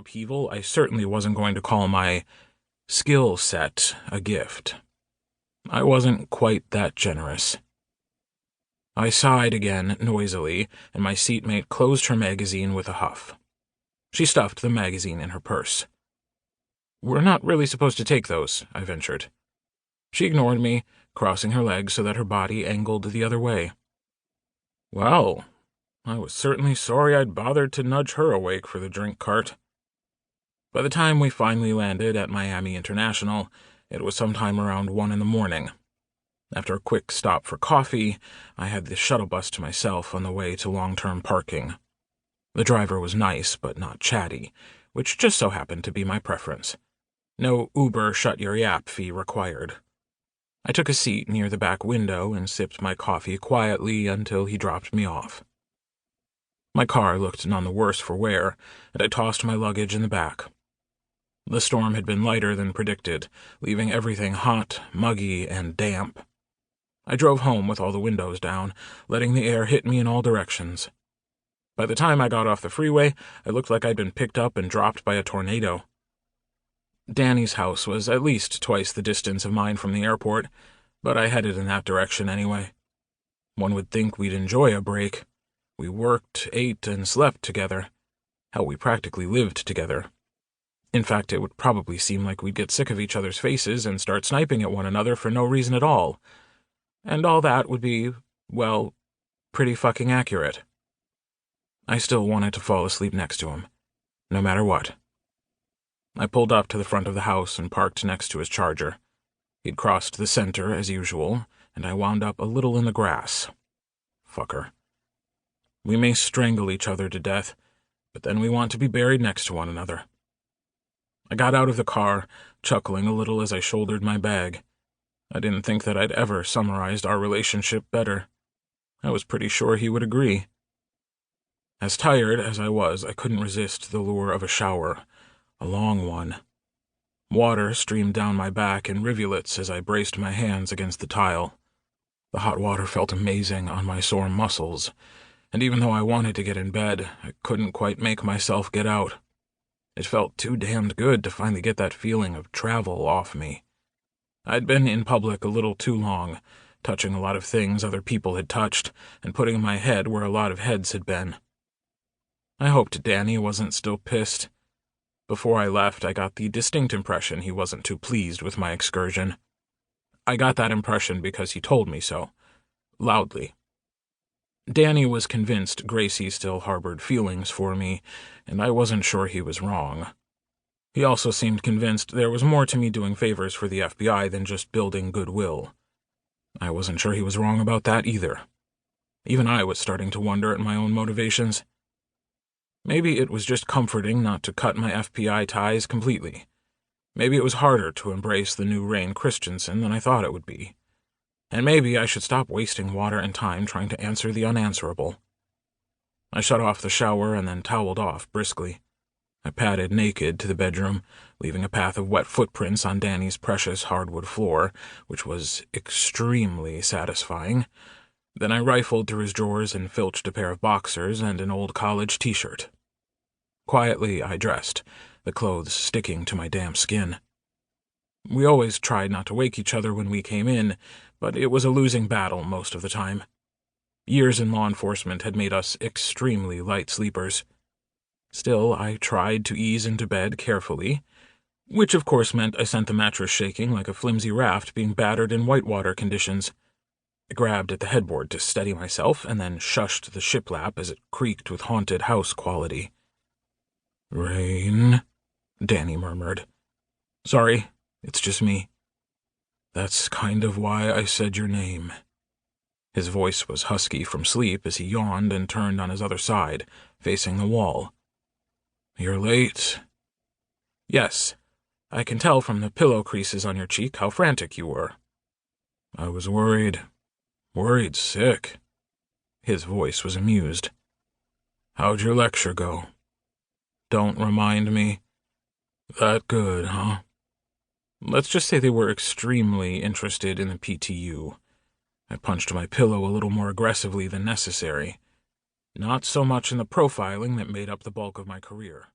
upheaval, I certainly wasn't going to call my skill set a gift. I wasn't quite that generous. I sighed again, noisily, and my seatmate closed her magazine with a huff. She stuffed the magazine in her purse. "We're not really supposed to take those," I ventured. She ignored me, crossing her legs so that her body angled the other way. Well, I was certainly sorry I'd bothered to nudge her awake for the drink cart. By the time we finally landed at Miami International, it was sometime around 1 a.m. After a quick stop for coffee, I had the shuttle bus to myself on the way to long-term parking. The driver was nice but not chatty, which just so happened to be my preference. No Uber shut-your-yap fee required. I took a seat near the back window and sipped my coffee quietly until he dropped me off. My car looked none the worse for wear, and I tossed my luggage in the back. The storm had been lighter than predicted, leaving everything hot, muggy, and damp. I drove home with all the windows down, letting the air hit me in all directions. By the time I got off the freeway, I looked like I'd been picked up and dropped by a tornado. Danny's house was at least twice the distance of mine from the airport, but I headed in that direction anyway. One would think we'd enjoy a break. We worked, ate, and slept together. Hell, we practically lived together. In fact, it would probably seem like we'd get sick of each other's faces and start sniping at one another for no reason at all. And all that would be, well, pretty fucking accurate. I still wanted to fall asleep next to him, no matter what. I pulled up to the front of the house and parked next to his Charger. He'd crossed the center, as usual, and I wound up a little in the grass. Fucker. We may strangle each other to death, but then we want to be buried next to one another. I got out of the car, chuckling a little as I shouldered my bag. I didn't think that I'd ever summarized our relationship better. I was pretty sure he would agree. As tired as I couldn't resist the lure of a shower, a long one. Water streamed down my back in rivulets as I braced my hands against the tile. The hot water felt amazing on my sore muscles, and even though I wanted to get in bed, I couldn't quite make myself get out. It felt too damned good to finally get that feeling of travel off me. I'd been in public a little too long, touching a lot of things other people had touched, and putting my head where a lot of heads had been. I hoped Danny wasn't still pissed. Before I left, I got the distinct impression he wasn't too pleased with my excursion. I got that impression because he told me so, loudly. Danny was convinced Gracie still harbored feelings for me, and I wasn't sure he was wrong. He also seemed convinced there was more to me doing favors for the FBI than just building goodwill. I wasn't sure he was wrong about that either. Even I was starting to wonder at my own motivations. Maybe it was just comforting not to cut my FBI ties completely. Maybe it was harder to embrace the new Rain Christiansen than I thought it would be. And maybe I should stop wasting water and time trying to answer the unanswerable. I shut off the shower and then toweled off briskly. I padded naked to the bedroom, leaving a path of wet footprints on Danny's precious hardwood floor, which was extremely satisfying. Then I rifled through his drawers and filched a pair of boxers and an old college t-shirt. Quietly, I dressed, the clothes sticking to my damp skin. We always tried not to wake each other when we came in, but it was a losing battle most of the time. Years in law enforcement had made us extremely light sleepers. Still, I tried to ease into bed carefully, which of course meant I sent the mattress shaking like a flimsy raft being battered in whitewater conditions. I grabbed at the headboard to steady myself and then shushed the shiplap as it creaked with haunted house quality. "Rain," Danny murmured. "Sorry, it's just me. That's kind of why I said your name." His voice was husky from sleep as he yawned and turned on his other side, facing the wall. "You're late." "Yes, I can tell from the pillow creases on your cheek how frantic you were." "I was worried. Worried sick." His voice was amused. "How'd your lecture go?" "Don't remind me." "That good, huh?" "Let's just say they were extremely interested in the PTU." I punched my pillow a little more aggressively than necessary. Not so much in the profiling that made up the bulk of my career.